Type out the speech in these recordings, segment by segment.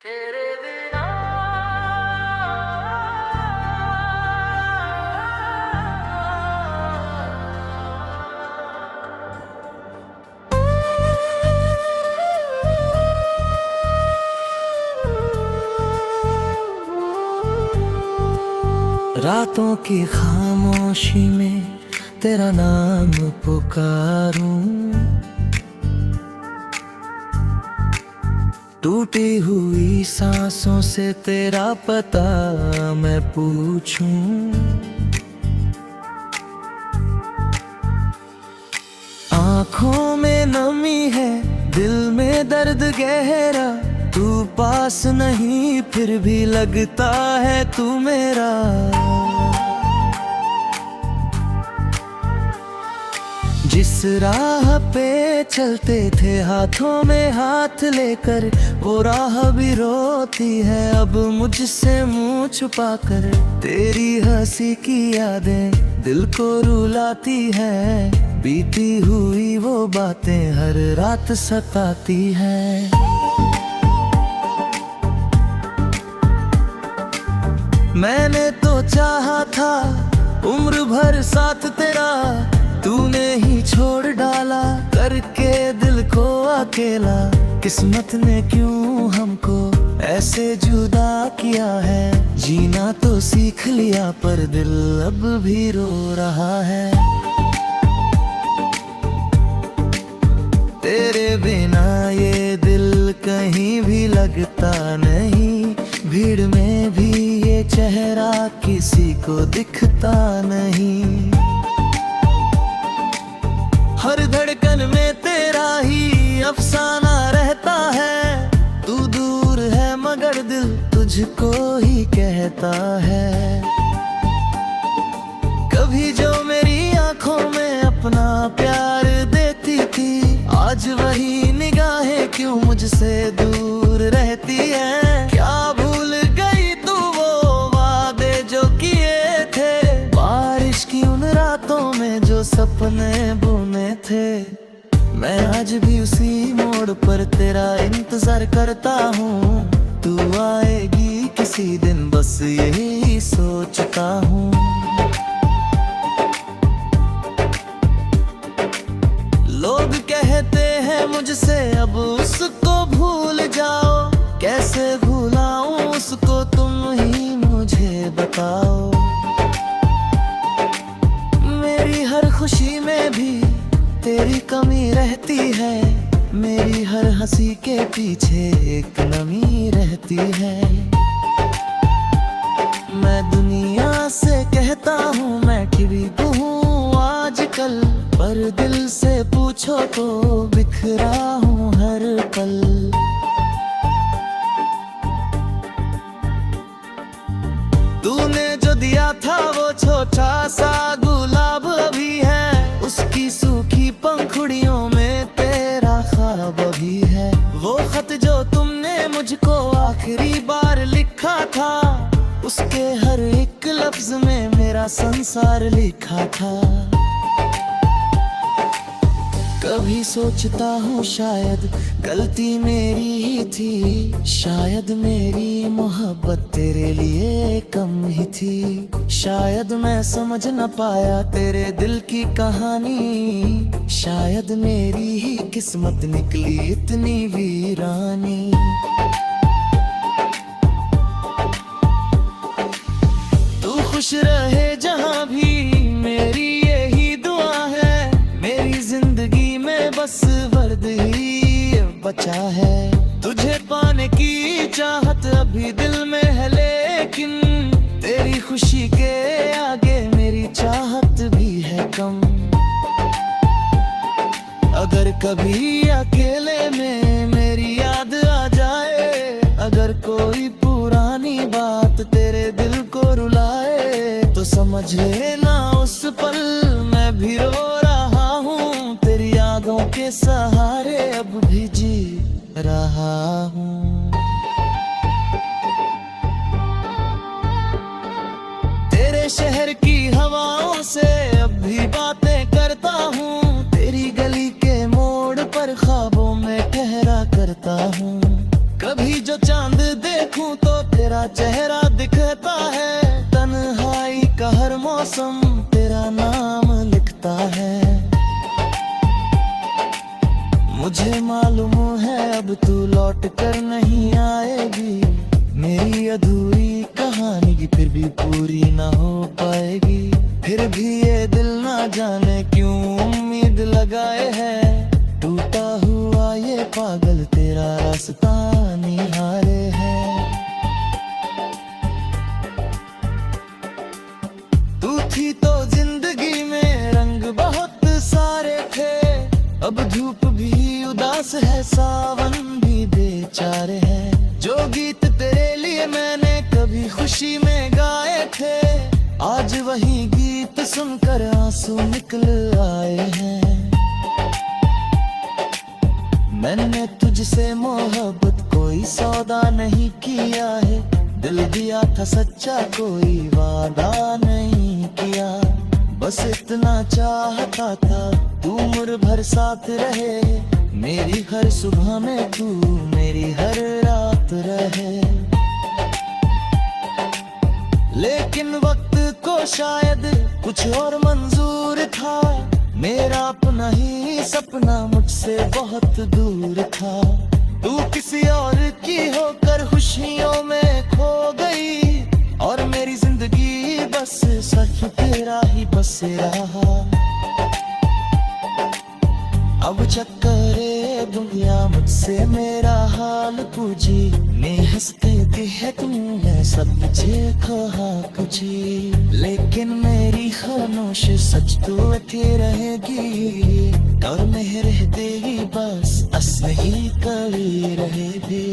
तेरे बिना रातों की खामोशी में तेरा नाम पुकारूं, टूटी हुई सांसों से तेरा पता मैं पूछूं। आँखों में नमी है, दिल में दर्द गहरा, तू पास नहीं फिर भी लगता है तू मेरा। जिस राह पे चलते थे हाथों में हाथ लेकर, वो राह भी रोती है अब मुझसे मुंह छुपाकर। तेरी हंसी की यादें दिल को रुलाती है, बीती हुई वो बातें हर रात सताती है। मैंने तो चाहा था उम्र भर साथ तेरा, तूने ही छोड़ डाला करके दिल को अकेला। किस्मत ने क्यों हमको ऐसे जुदा किया है, जीना तो सीख लिया पर दिल अब भी रो रहा है। तेरे बिना ये दिल कहीं भी लगता नहीं, भीड़ में भी ये चेहरा किसी को दिखता नहीं। हर धड़कन में तेरा ही अफसाना रहता है, तू दूर है मगर दिल तुझको ही कहता है। कभी जो मेरी आंखों में अपना प्यार देती थी, आज वही निगाहें क्यों मुझसे दूर रहती है। क्या भूल गई तू वो वादे जो किए थे, बारिश की उन रातों में जो सपने बुने थे। मैं आज भी उसी मोड़ पर तेरा इंतजार करता हूँ, तू आएगी किसी दिन बस यही सोचता हूँ। लोग कहते हैं मुझसे अब उसको भूल जाओ, कैसे भूलाऊं उसको तुम ही मुझे बताओ। मेरी हर खुशी में भी तेरी कमी रहती है, मेरी हर हंसी के पीछे एक नमी रहती है। मैं दुनिया से कहता हूँ मैं ठीक हूँ आजकल, पर दिल से पूछो तो बिखरा हूँ हर पल। तूने जो दिया था वो छोटा सा गुलाब अभी है, उसकी सूखी पंखुड़ियों में तेरा ख्वाब अभी है। वो खत जो तुमने मुझको आखिरी बार लिखा था, उसके हर एक लफ्ज में मेरा संसार लिखा था। कभी सोचता हूँ शायद गलती मेरी ही थी, शायद मेरी मोहब्बत तेरे लिए कम ही थी। शायद मैं समझ न पाया तेरे दिल की कहानी, शायद मेरी ही किस्मत निकली इतनी वीरानी। तू खुश रहे जहाँ भी मेरी यही दुआ है, मेरी जिंदगी में बस वर्द ही बचा है। तुझे पाने की चाहत अभी दिल में है, लेकिन तेरी खुशी के आगे मेरी चाहत भी है कम। अगर कभी अकेले में मेरी याद आ जाए, अगर कोई पुरानी बात तेरे दिल को रुलाए, तो समझ लेना उस पल मैं भी रो रहा हूँ, तेरी यादों के सहारे अब भी जी रहा हूँ। तेरे शहर की हवाओं से अब भी बातें करता हूँ, तेरी गली के मोड़ पर ख्वाबों में ठहरा करता हूँ। कभी जो चांद देखूं तो तेरा चेहरा दिखता है, तन्हाई का हर मौसम तेरा नाम लिखता है। मुझे मालूम है अब तू लौट कर नहीं आएगी, मेरी अधूरी कहानी की फिर भी पूरी ना हो पाएगी। फिर भी ये दिल ना जाने क्यों उम्मीद लगाए है, टूटा हुआ ये पागल तेरा रास्ता निहारे है। तू थी तो जिंदगी में रंग बहुत सारे थे, अब धूप भी उदास है, सावन भी बेचारे है। जो गीत तेरे लिए मैंने कभी खुशी में गाए थे, आज वही गीत सुनकर आंसू निकल आए हैं। मैंने तुझसे मोहब्बत कोई सौदा नहीं किया है, दिल दिया था सच्चा कोई वादा नहीं किया। बस इतना चाहता था तू उम्र भर साथ रहे, मेरी हर सुबह में तू मेरी हर रात रहे। लेकिन वक्त को शायद कुछ और मंजूर था, मेरा अपना ही सपना मुझसे बहुत दूर था। तू किसी और की होकर खुशियों में खो गई, और मेरी जिंदगी बस सिर्फ तेरा ही बस रहा। अब चक्करे दुनिया मुझसे मेरा हाल पूछी, मैं हंसते दी है तुमने सब मुझे कहा कुछ, लेकिन मेरी खामोश सच तो अती रहेगी, और में रहते ही बस असली कभी रहेगी।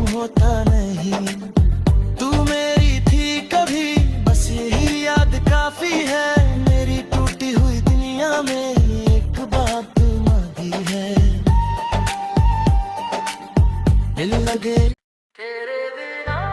होता नहीं, तू मेरी थी कभी बस यही याद काफी है। मेरी टूटी हुई दुनिया में एक बात मांगी है, दिल लगे तेरे बिना।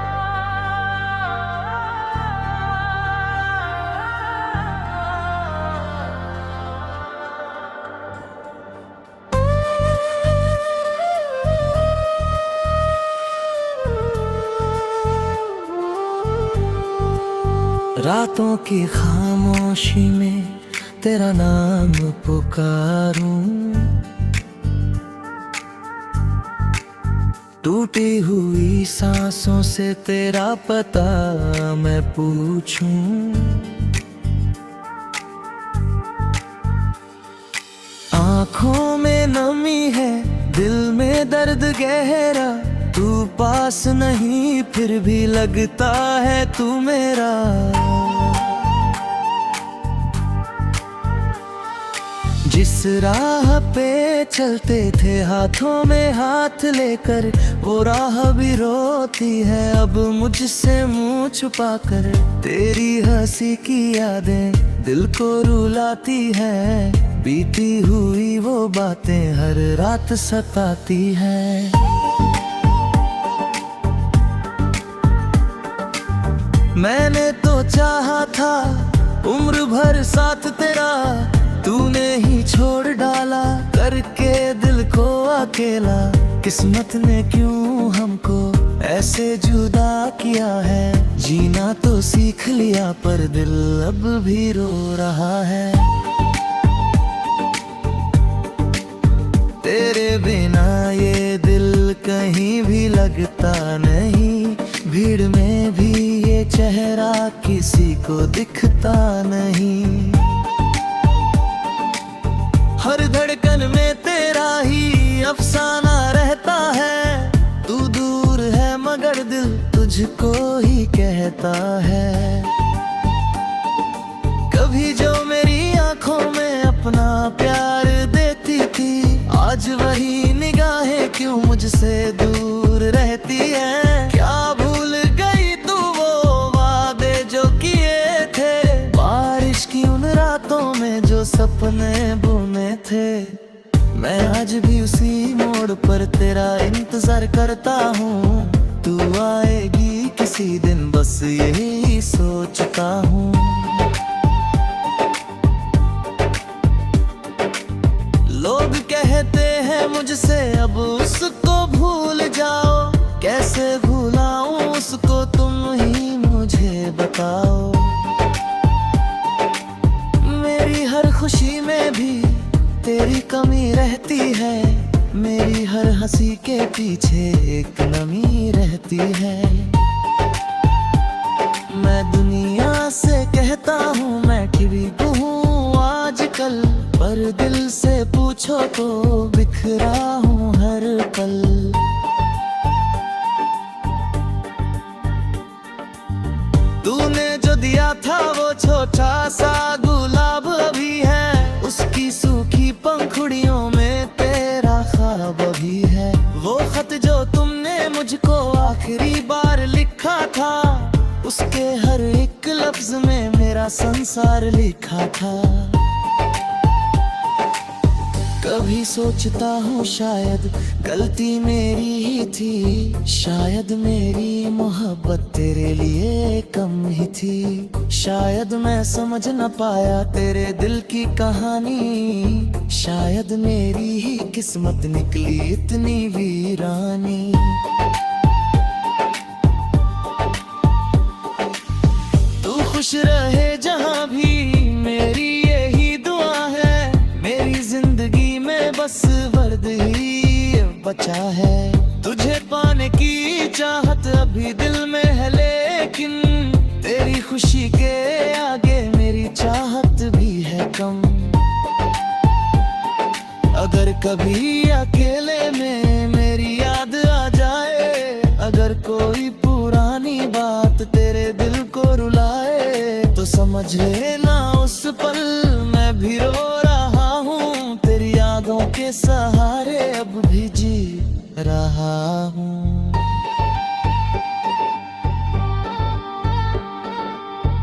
रातों की खामोशी में तेरा नाम पुकारूं, टूटी हुई सांसों से तेरा पता मैं पूछूं। आँखों में नमी है, दिल में दर्द गहरा, तू पास नहीं फिर भी लगता है तू मेरा। जिस राह पे चलते थे हाथों में हाथ लेकर, वो राह भी रोती है अब मुझसे मुंह छुपाकर। तेरी हंसी की यादें दिल को रुलाती है, बीती हुई वो बातें हर रात सताती हैं। मैंने तो चाहा था उम्र भर साथ तेरा, तूने ही छोड़ डाला करके दिल को अकेला। किस्मत ने क्यों हमको ऐसे जुदा किया है, जीना तो सीख लिया पर दिल अब भी रो रहा है। तेरे बिना ये दिल कहीं भी लगता नहीं, भीड़ में भी ये चेहरा किसी को दिखता नहीं। हर धड़कन में तेरा ही अफसाना रहता है, तू दूर है मगर दिल तुझको ही कहता है। कभी जो मेरी आंखों में अपना प्यार देती थी, आज वही निगाहें क्यों मुझसे दूर रहती है। क्या भूल गई तू वो वादे जो किए थे, बारिश की उन रातों में जो सपने बुने थे। मैं आज भी उसी मोड़ पर तेरा इंतजार करता हूँ, तू आएगी किसी दिन बस यही सोचता हूँ। लोग कहते हैं मुझसे अब उसको भूल जाओ, कैसे भूलाऊं उसको तुम ही मुझे बताओ। मेरी हर खुशी में भी तेरी कमी रहती है, मेरी हर हंसी के पीछे एक नमी रहती है। मैं दुनिया से कहता हूँ मैं ठीक हूँ आजकल, पर दिल से पूछो तो बिखरा हूँ हर पल। तूने जो दिया था वो छोटा सा गुलाब अभी है, उसकी सूखी पंखुड़ियों में तेरा ख्वाब अभी है। वो खत जो तुमने मुझको आखिरी बार लिखा था, उसके हर एक लफ्ज में मेरा संसार लिखा था। कभी सोचता हूँ शायद गलती मेरी ही थी, शायद मेरी मोहब्बत तेरे लिए कम ही थी। शायद मैं समझ न पाया तेरे दिल की कहानी, शायद मेरी ही किस्मत निकली इतनी वीरानी। तू खुश रहे जहाँ भी मेरी यही दुआ है, मेरी जिंदगी में बस वर्द ही बचा है। तुझे पाने की चाहत अभी दिल में है, लेकिन तेरी खुशी के आगे मेरी चाहत भी है कम। अगर कभी अकेले में मेरी याद आ जाए, अगर कोई पुरानी बात तेरे दिल को रुलाए, तो समझ लेना उस पल मैं भी रो रहा हूँ, तेरी यादों के सहारे अब भी जी रहा हूँ।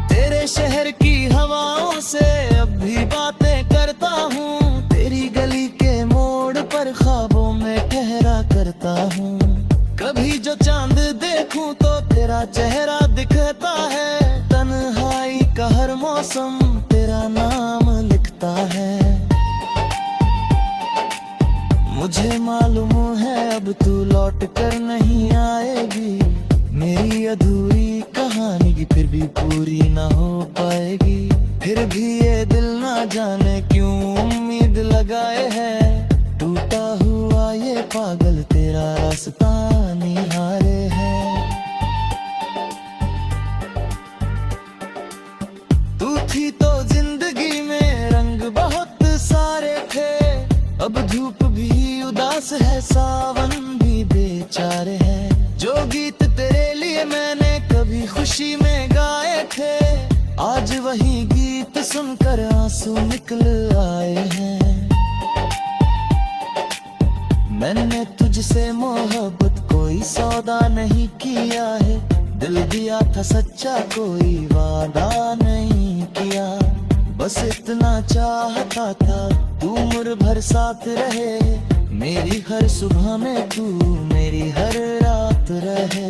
तेरे शहर की हवाओं से अब भी बातें करता हूँ, तेरी गली के मोड़ पर ख्वाबों में ठहरा करता हूँ। कभी जो चांद देखूं तो तेरा चेहरा दिखता है, तन्हाई का हर मौसम तेरा नाम लिखता है। मुझे मालूम है अब तू लौट कर नहीं आएगी, मेरी अधूरी कहानी की फिर भी पूरी ना हो पाएगी। फिर भी ये दिल ना जाने क्यों उम्मीद लगाए है, टूटा हुआ ये पागल तेरा रास्ता निहारे है। तू थी तो जिंदगी में रंग बहुत सारे थे, अब धूप भी उदास है सावन भी बेचारे हैं। जो गीत तेरे लिए मैंने कभी खुशी में गाए थे, आज वही गीत सुनकर आंसू निकल आए हैं। मैंने तुझसे मोहब्बत कोई सौदा नहीं किया है, दिल दिया था सच्चा कोई वादा नहीं किया। बस इतना चाहता था तू उम्र भर साथ रहे, मेरी हर सुबह में तू मेरी हर रात रहे।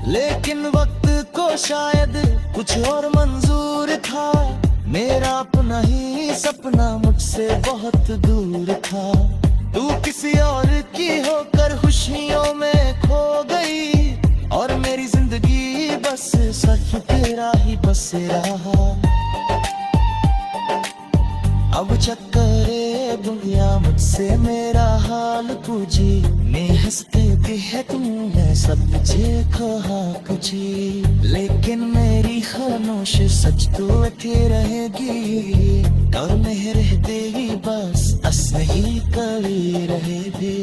लेकिन वक्त को शायद कुछ और मंजूर था, मेरा अपना ही सपना मुझसे बहुत दूर था। तू किसी और की होकर खुशियों में खो गई, और मेरी जिंदगी बस सिर्फ तेरा ही बस रहा। अब चक्करे दुनिया मुझसे मेरा हाल पूछी, मैं हंसते भी है तुमने सब मुझे कहा कुछ, लेकिन मेरी खामोश सच तो अठी रहेगी, और मैं रहते ही बस असही करी रहेगी।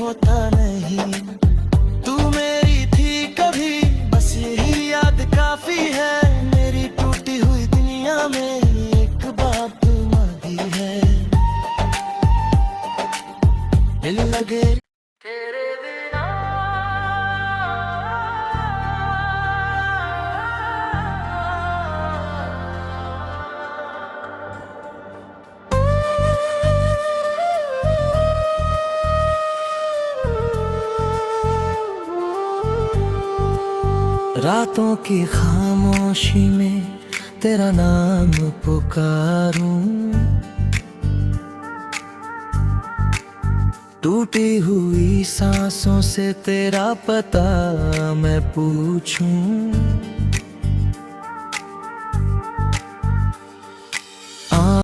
होता नहीं। तू मेरी थी कभी, बस यही याद काफी है। मेरी टूटी हुई दुनिया में एक बात मांगी है, दिल लगे तेरे बिना। रातों की खामोशी में तेरा नाम पुकारूं, टूटी हुई सांसों से तेरा पता मैं पूछूं।